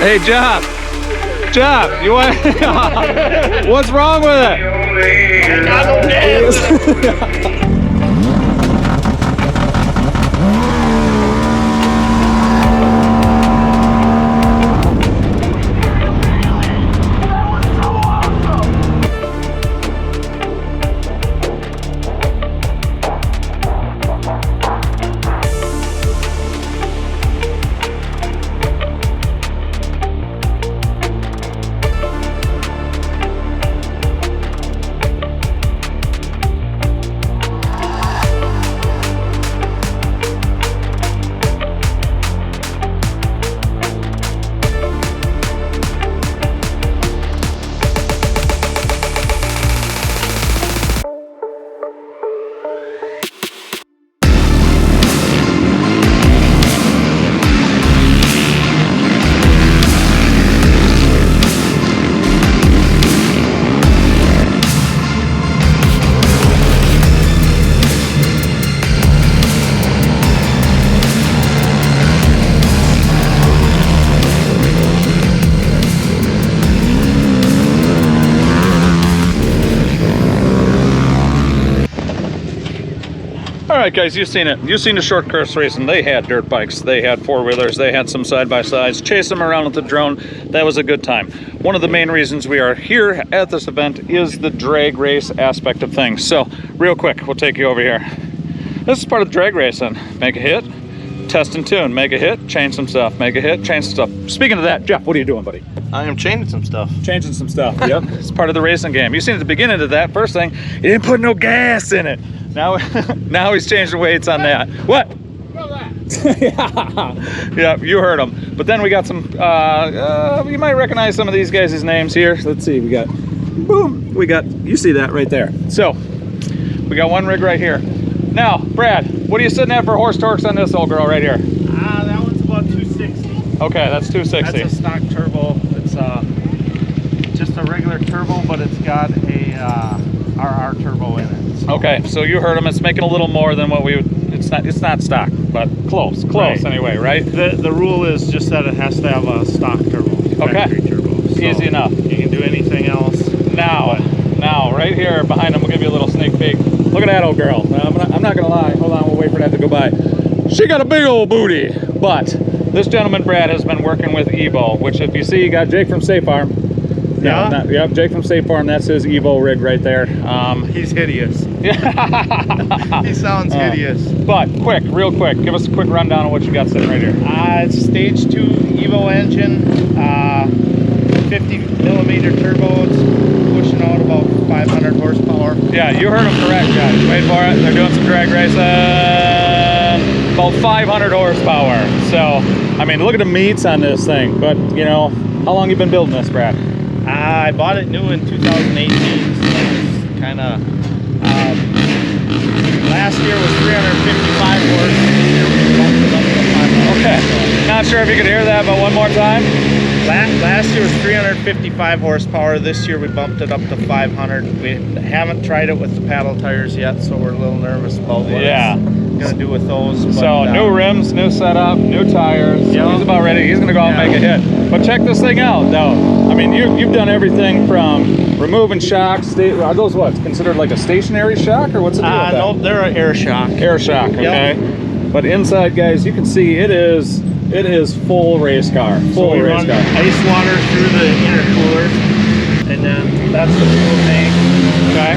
Hey, Jeff. Jeff, you want? What's wrong with it? I got no gas. All right, guys, you've seen it. You've seen the short course racing. They had dirt bikes, they had four-wheelers, they had some side-by-sides. Chase them around with the drone. That was a good time. One of the main reasons we are here at this event is the drag race aspect of things. So, real quick, we'll take you over here. This is part of drag racing. Make a hit, test and tune. Make a hit, change some stuff. Make a hit, change some stuff. Speaking of that, Jeff, what are you doing, buddy? I am changing some stuff. Changing some stuff. Yep. It's part of the racing game. You seen at the beginning of that first thing, you didn't put no gas in it. Now, now he's changing weights on that. What? Yeah, you heard him. But then we got some, you might recognize some of these guys' names here. Let's see, we got, boom, we got, you see that right there. So, we got one rig right here. Now, Brad, what are you sitting at for horse torques on this old girl right here? That one's about 260. Okay, that's 260. That's a stock turbo. It's just a regular turbo, but it's got a RR turbo in it. So. Okay, so you heard him. It's making a little more than what we would. It's not stock, but close right. Anyway, right? The rule is just that it has to have a stock turbo. Okay. Turbo. So easy enough. You can do anything else. Now, right here behind him, we'll give you a little sneak peek. Look at that old girl. I'm not gonna lie. Hold on, we'll wait for that to go by. She got a big old booty, but this gentleman Brad has been working with Evo, which if you see, you got Jake from State Farm. Yeah. Yep, Jake from State Farm. That's his Evo rig right there. He's hideous. He sounds hideous. But real quick, give us a quick rundown of what you got sitting right here. It's stage 2 Evo engine, 50 millimeter turbo. It's pushing out about 500 horsepower. Yeah, you heard him correct, guys. Wait for it. They're doing some drag racing. About 500 horsepower. So, I mean, look at the meats on this thing. But, you know, how long you been building this, Brad? I bought it new in 2018, so it's kind of, last year was 355 horse, this year we bumped it up to 500. Okay, not sure if you could hear that, but one more time. Last year was 355 horsepower, this year we bumped it up to 500. We haven't tried it with the paddle tires yet, so we're a little nervous about what it's gonna do with those. But, so new rims, new setup, new tires. Yeah. He's about ready. He's gonna go out and make a hit. But check this thing out, though. I mean, you've done everything from removing shocks. Are those what considered like a stationary shock, or what's the deal with that? No, they're an air shock. Air shock. Okay. Yep. But inside, guys, you can see it is full race car. Full race car. Ice water through the intercooler, and then that's the fuel tank. Okay.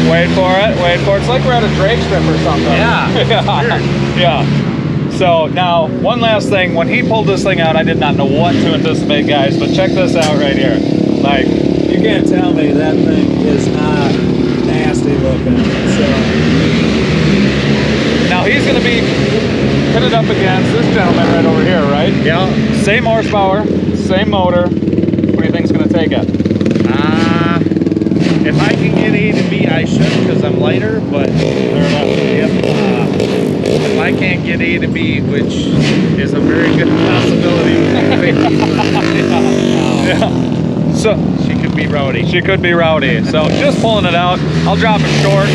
Wait for it. It's like we're at a drag strip or something. Yeah. Yeah. So now, one last thing. When he pulled this thing out, I did not know what to anticipate, guys. But check this out right here. Like, you can't tell me that thing is not nasty looking. So now he's going to be pitted up against this gentleman right over here, right? Yeah. Same horsepower, same motor. What do you think is going to take it? If I can get A to B, I should, because I'm lighter, but if I can't get A to B, which is a very good possibility, so she could be rowdy. She could be rowdy. So just pulling it out. I'll drop it short.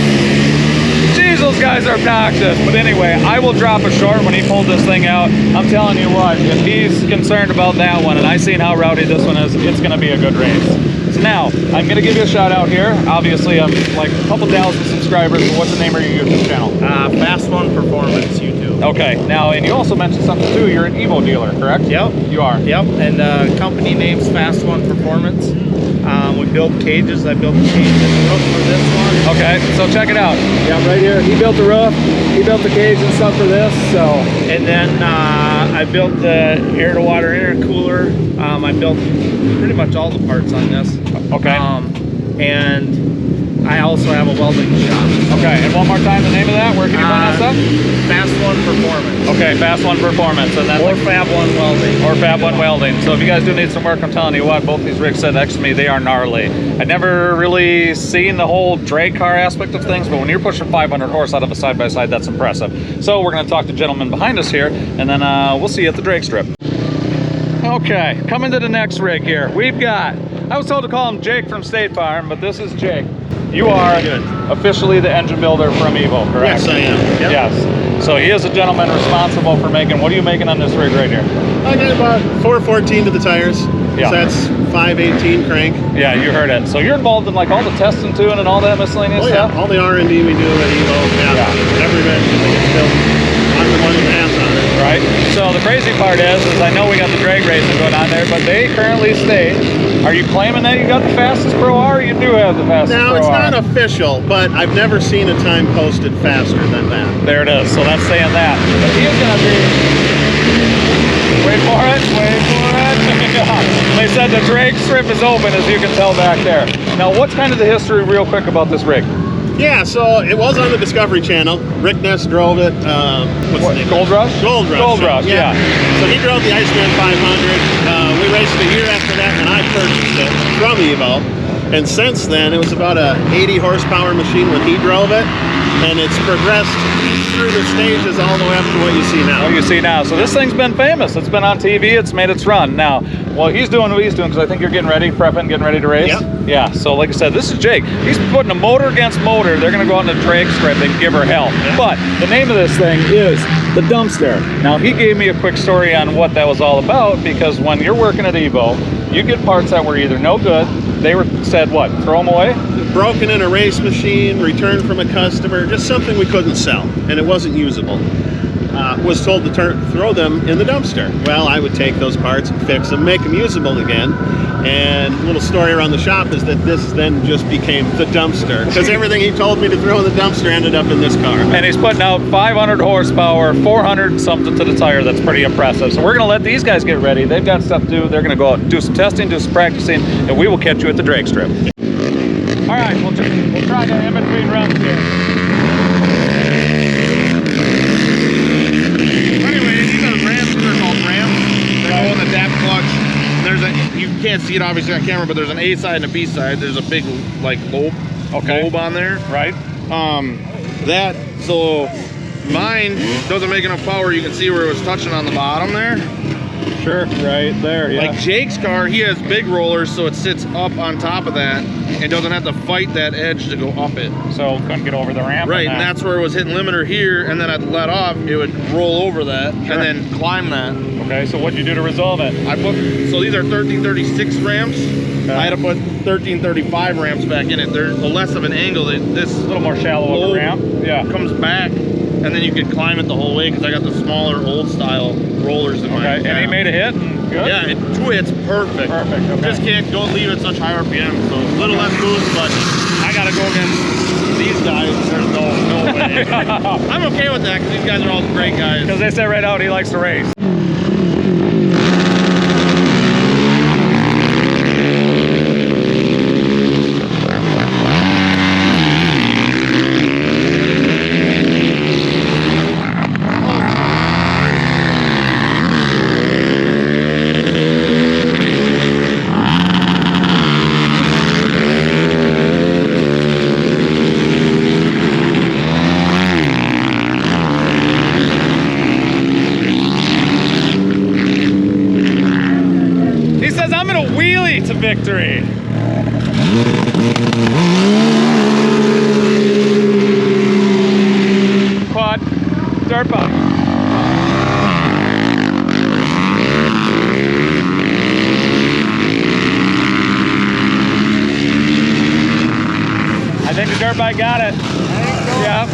Jeez Diesel's guys are obnoxious. But anyway, I will drop a short when he pulled this thing out. I'm telling you what, if he's concerned about that one, and I seen how rowdy this one is, it's gonna be a good race. So now, I'm gonna give you a shout out here. Obviously, I'm like a couple thousand subscribers, but what's the name of your YouTube channel? Fast One Performance YouTube. Okay, now, and you also mentioned something too, you're an Evo dealer, correct? Yep. You are? Yep, and company name's Fast One Performance. We built cages. I built the cage and the roof for this one. Okay, so check it out. Yeah, right here, he built the roof, he built the cage and stuff for this, so. And then I built the air-to-water intercooler. I built pretty much all the parts on this. Okay. And I also have a welding shop. Okay, and one more time, the name of that, where can you find that stuff? Fast One Performance. Okay, Fast One Performance. And then or Fab One Welding. Or Fab One Welding. So if you guys do need some work, I'm telling you what, both these rigs sit next to me, they are gnarly. I've never really seen the whole drag car aspect of things, but when you're pushing 500 horse out of a side-by-side, that's impressive. So we're gonna talk to the gentleman behind us here, and then we'll see you at the drag strip. Okay, coming to the next rig here. We've got, I was told to call him Jake from State Farm, but this is Jake. You are officially the engine builder from Evo, correct? Yes, I am. Yep. Yes. So he is a gentleman responsible for making, what are you making on this rig right here? I got about 414 to the tires. Yeah. So that's 518 crank. Yeah, you heard it. So you're involved in like all the testing too and all that miscellaneous stuff? Yeah, all the R&D we do at Evo. Yeah. Every engine that gets built, I'm the one who has on it. Right. So the crazy part is I know we got the drag racing going on there, but they currently state, are you claiming that you got the fastest Pro R, or you do have the fastest Pro R? Now, it's not official, but I've never seen a time posted faster than that. There it is. So that's saying that. But he is going to be... Wait for it. Wait for it. They said the drag strip is open, as you can tell back there. Now, what's kind of the history real quick about this rig? Yeah, so it was on the Discovery Channel. Rick Ness drove it. What's the name? Gold Rush? Gold Rush. Gold Rush, yeah. So he drove the Iceman 500. We raced a year after that, and I purchased it from Evo. And since then, it was about a 80 horsepower machine when he drove it, and it's progressed through the stages all the way up to what you see now. What you see now. So this thing's been famous. It's been on TV. It's made its run. Now, well, he's doing what he's doing because I think you're getting ready, prepping, getting ready to race. Yep. Yeah. So like I said, this is Jake. He's putting a motor against motor. They're going to go out in the drag strip and give her hell. Yep. But the name of this thing is the dumpster. Now, he gave me a quick story on what that was all about because when you're working at Evo, you get parts that were either no good. They were said what? Throw them away? Broken in a race machine, returned from a customer, just something we couldn't sell, and it wasn't usable. Was told to throw them in the dumpster. Well, I would take those parts, fix them, make them usable again. And a little story around the shop is that this then just became the dumpster because everything he told me to throw in the dumpster ended up in this car. And he's putting out 500 horsepower, 400 something to the tire. That's pretty impressive. So we're going to let these guys get ready. They've got stuff to do. They're going to go out and do some testing, do some practicing, and we will catch you at the drag strip. All right, we'll try that in between runs here. Anyway, these are ramps. They're called ramps. They go in the DAP clutch. There's you can't see it obviously on camera, but there's an A side and a B side. There's a big like lobe on there. Right. So mine doesn't make enough power. You can see where it was touching on the bottom there. Sure, right there, yeah. Like Jake's car, he has big rollers, so it sits up on top of that and doesn't have to fight that edge to go up it. So couldn't get over the ramp. Right, and that's where it was hitting limiter here, and then I'd let off, it would roll over that and then climb that. Okay, so what'd you do to resolve it? So these are 1336 ramps. Okay. I had to put 1335 ramps back in it. They're less of an angle. This A little more shallow of a ramp. Yeah. comes back, and then you could climb it the whole way because I got the smaller old style rollers in my Okay, and he made a hit? Good? Yeah, 2 hits perfect. Perfect, okay. Just don't leave it such high RPM, so a little less boost, but I gotta go against these guys. There's no way. I'm okay with that because these guys are all great guys. Because they said right out he likes to race. To victory. dirt bike got it. Yeah.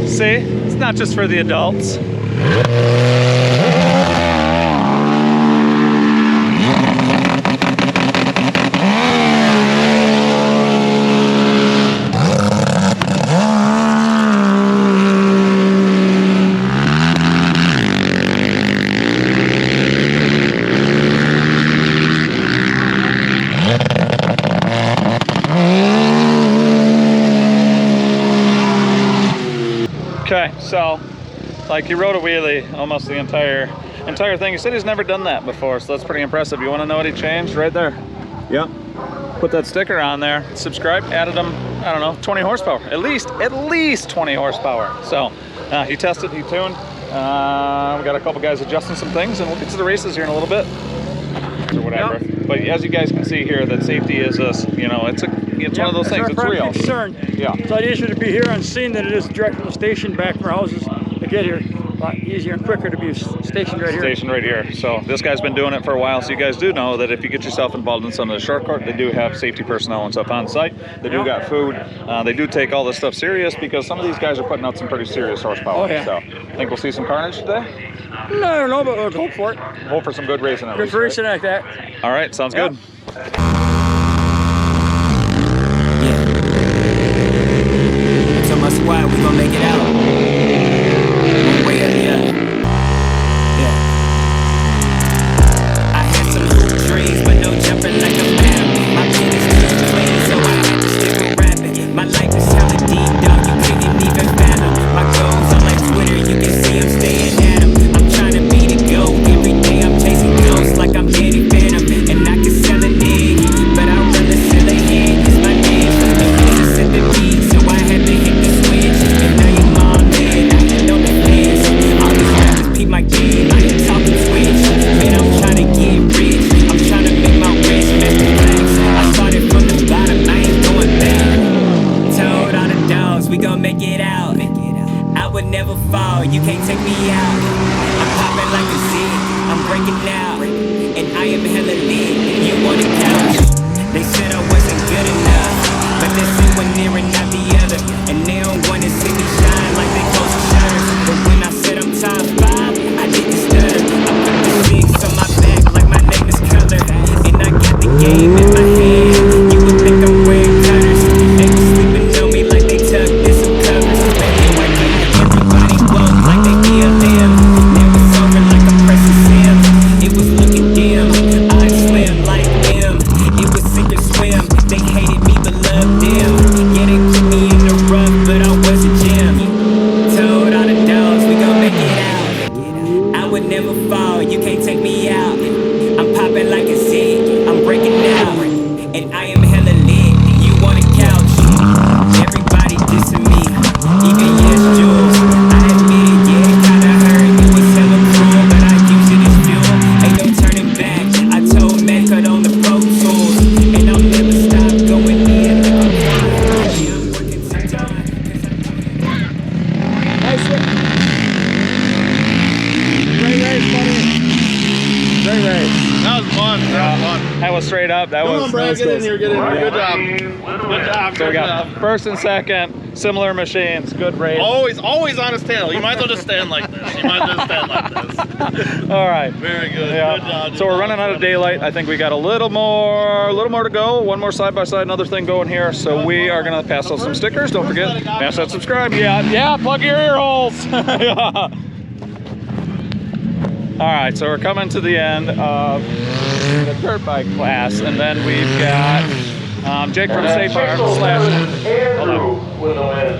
See, it's not just for the adults. Okay, so like he rode a wheelie almost the entire thing. He said he's never done that before, so that's pretty impressive. You want to know what he changed? Right there. Yep. Put that sticker on there. Subscribe. Added him. I don't know, 20 horsepower. At least 20 horsepower. So he tested. He tuned. We got a couple guys adjusting some things, and we'll get to the races here in a little bit or whatever. Yep. But as you guys can see here, that safety is it's one of those things. It's real. Concern. Yeah. It's a lot easier to be here on scene than it is direct from the station back from our houses to get here. A lot easier and quicker to be stationed right here. Stationed right here. So this guy's been doing it for a while, so you guys do know that if you get yourself involved in some of the short court, they do have safety personnel and stuff on site. They do got food. They do take all this stuff serious because some of these guys are putting out some pretty serious horsepower. Oh, yeah. So think we'll see some carnage today? No, I don't know, but we'll go for it. Hope for some good racing at Good least, for racing right? like that. All right, sounds good. So my squad, we gon' make it out. One way or the other. Yeah. I had some hoop dreams, but no jumping like a phantom. My pen is too clean, so I had to stick with rapping. My life is hella deep, dog, you couldn't even fathom. My goals on like Twitter, you can see I'm staying at 'em. I'm trying to be the GOAT, every day I'm chasing ghosts like I'm Eddie Phantom. And I can sell an egg, but I'd rather sell a head, 'cause my name from the place at the beat, so I had to hit the switch. And now you mom dead, I ain't on the fence. All these rappers peep my game, I ain't talking Twitch. Man, I'm trying to get rich, I'm trying to make my rich master flex. I started from the bottom, I ain't going back. Told all the dogs, we gon' make it out. I would never fall, you can't take me out. I'm popping like a Z, I'm breaking out. And I am hella lit, you want a couch. They said I wasn't good enough, but they see one near and not the other. And they don't wanna see me shine like they close the shutters. But when I said I'm top 5, I didn't stutter. I put the 6 on my back like my name is Color. And I got the game in my hand, you would think I'm wearing cutters. They was sleeping on me like they tucked in some covers. Baby, why can't everybody woke like they BLM? It was over like a pressing sim. It was looking dim, I slim like them. It was sink or swim, they hated me but loved them. Yeah, they put me in the rough, but I was a gem. Told all the dogs, we gon' make it out. I would never fall, you can't take me out. I'm popping like a Z, I'm breaking out. And I am hella lit, you want a couch. Everybody dissing me, even yes, Jules. I admit it, yeah, it kinda hurt. It was hella cruel, but I use it as fuel. Ain't no turning back, I told Matt cut on the Pro Tools. And I'll never stop going in. Yeah, I'm working till dawn. Nice one. Great race, buddy. Great race. That was fun. That was fun. That was straight up. That Come was on, Brad, get in here, get in here. Good job. Good job. So we Good got job. first and second, similar machines, good race. Always on his tail. You might as well just stand like this. You might as well stand like this. All right. Very good. Yeah. Good job. So we're running out of daylight. I think we got a little more to go. One more side by side, another thing going here. So we are gonna pass out some stickers. Don't forget, pass that subscribe. Yeah. Plug your ear holes. Yeah. All right. So we're coming to the end of the dirt bike class, and then we've got Jake from Safe Farm / Hold on.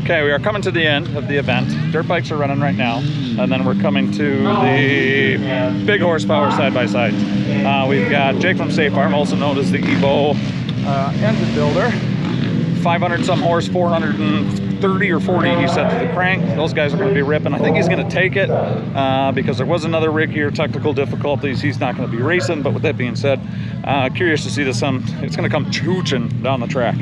Okay, we are coming to the end of the event. Dirt bikes are running right now, and then we're coming to the big horsepower side-by-side. We've got Jake from Safe Farm, also known as the Evo engine builder. 500 some horse, 400 30 or 40, he said, to the crank. Those guys are going to be ripping. I think he's going to take it because there was another rig here, technical difficulties. He's not going to be racing, but with that being said, curious to see the sun. It's going to come chooching down the track.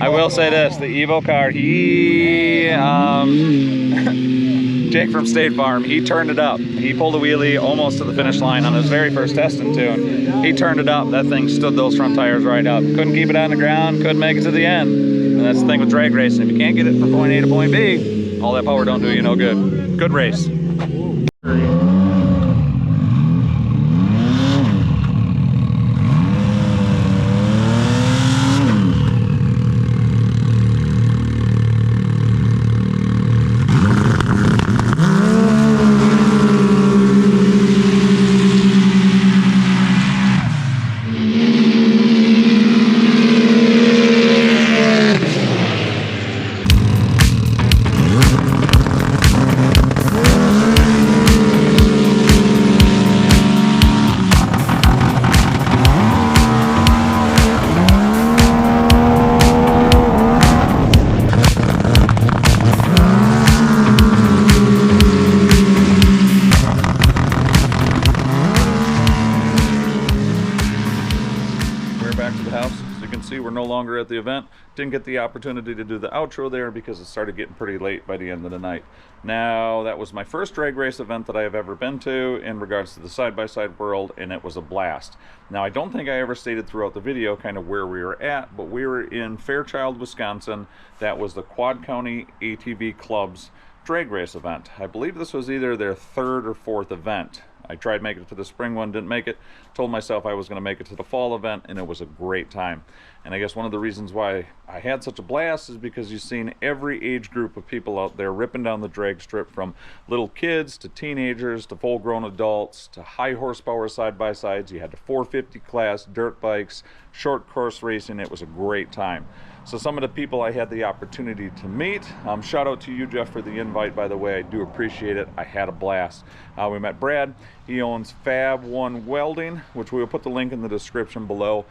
I will say this, the Evo car, Jake from State Farm, he turned it up. He pulled a wheelie almost to the finish line on his very first testing tune. He turned it up. That thing stood those front tires right up. Couldn't keep it on the ground, couldn't make it to the end. And that's the thing with drag racing. If you can't get it from point A to point B, all that power don't do you no good. Good race. We're no longer at the event. Didn't get the opportunity to do the outro there because it started getting pretty late by the end of the night. Now, that was my first drag race event that I have ever been to in regards to the side-by-side world, and it was a blast. Now, I don't think I ever stated throughout the video kind of where we were at, but we were in Fairchild, Wisconsin. That was the County ATV Club's drag race event. I believe this was either their third or fourth event. I tried making it to the spring one, didn't make it. Told myself I was going to make it to the fall event, and it was a great time. And I guess one of the reasons why I had such a blast is because you've seen every age group of people out there ripping down the drag strip, from little kids to teenagers to full-grown adults to high horsepower side-by-sides. You had the 450 class, dirt bikes, short course racing. It was a great time. So some of the people I had the opportunity to meet, shout out to you, Jeff, for the invite, by the way. I do appreciate it. I had a blast. We met Brad. He owns Fab One Welding, which we will put the link in the description below.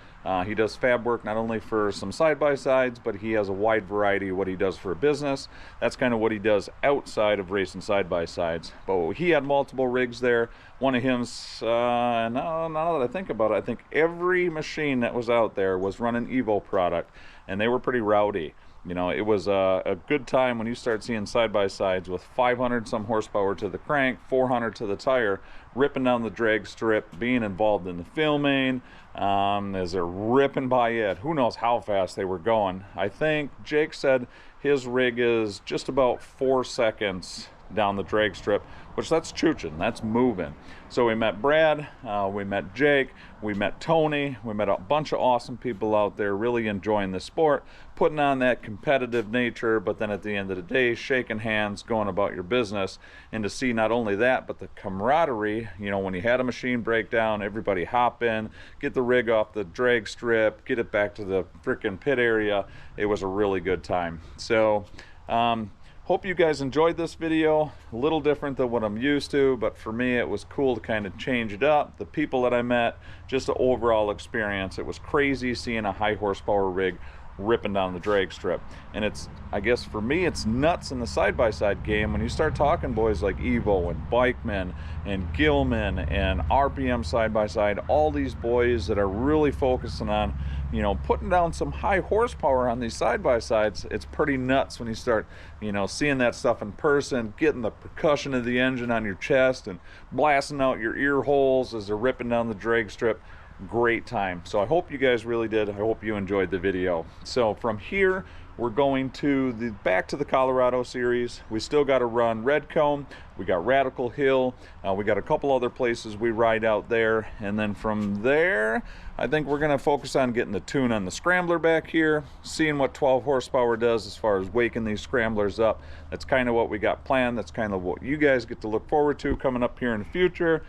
He does fab work not only for some side-by-sides, but he has a wide variety of what he does for a business. That's kind of what he does outside of racing side-by-sides. But he had multiple rigs there. One of him's, now that I think about it, I think every machine that was out there was running Evo product, and they were pretty rowdy. You know, it was a good time when you start seeing side-by-sides with 500 some horsepower to the crank, 400 to the tire, ripping down the drag strip, being involved in the filming, as they're ripping by it. Who knows how fast they were going. I think Jake said his rig is just about 4 seconds down the drag strip, which that's chooching, that's moving. So we met Brad, we met Jake, we met Tony, we met a bunch of awesome people out there really enjoying the sport, putting on that competitive nature, but then at the end of the day, shaking hands, going about your business. And to see not only that, but the camaraderie, you know, when you had a machine break down, everybody hop in, get the rig off the drag strip, get it back to the frickin' pit area. It was a really good time. So, hope you guys enjoyed this video. A little different than what I'm used to, but for me it was cool to kind of change it up. The people that I met, just the overall experience. It was crazy seeing a high horsepower rig ripping down the drag strip. And it's, I guess for me, it's nuts in the side-by-side game when you start talking boys like Evo and Bikeman and Gilman and RPM side-by-side, all these boys that are really focusing on, you know, putting down some high horsepower on these side-by-sides. It's pretty nuts when you start, you know, seeing that stuff in person, getting the percussion of the engine on your chest and blasting out your ear holes as they're ripping down the drag strip. Great time. So I hope you guys really did. I hope you enjoyed the video. So from here, we're going to back to the Colorado series. We still got to run Redcomb. We got Radical Hill. We got a couple other places we ride out there. And then from there, I think we're going to focus on getting the tune on the scrambler back here, seeing what 12 horsepower does as far as waking these scramblers up. That's kind of what we got planned. That's kind of what you guys get to look forward to coming up here in the future.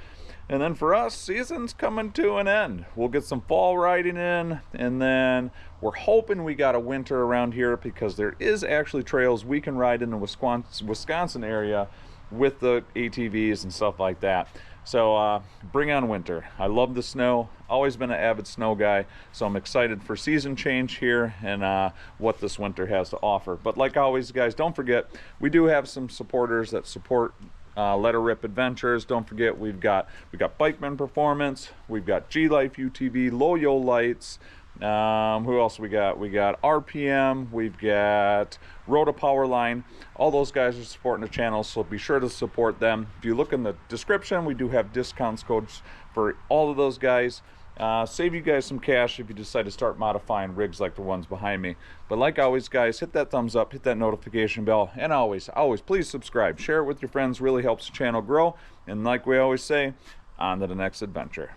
And then for us, season's coming to an end. We'll get some fall riding in, and then we're hoping we got a winter around here because there is actually trails we can ride in the Wisconsin area with the ATVs and stuff like that. So bring on winter. I love the snow. Always been an avid snow guy, so I'm excited for season change here and what this winter has to offer. But like always, guys, don't forget, we do have some supporters that support Let Her Rip Adventures. Don't forget, we got Bikeman Performance, we've got G-Life UTV, Loyo Lights. Who else we got? We got RPM, we've got Rowdy Powerline. All those guys are supporting the channel, so be sure to support them. If you look in the description, we do have discounts codes for all of those guys. Save you guys some cash if you decide to start modifying rigs like the ones behind me. But like always, guys, hit that thumbs up, hit that notification bell, and always, please subscribe. Share it with your friends, really helps the channel grow. And like we always say, on to the next adventure.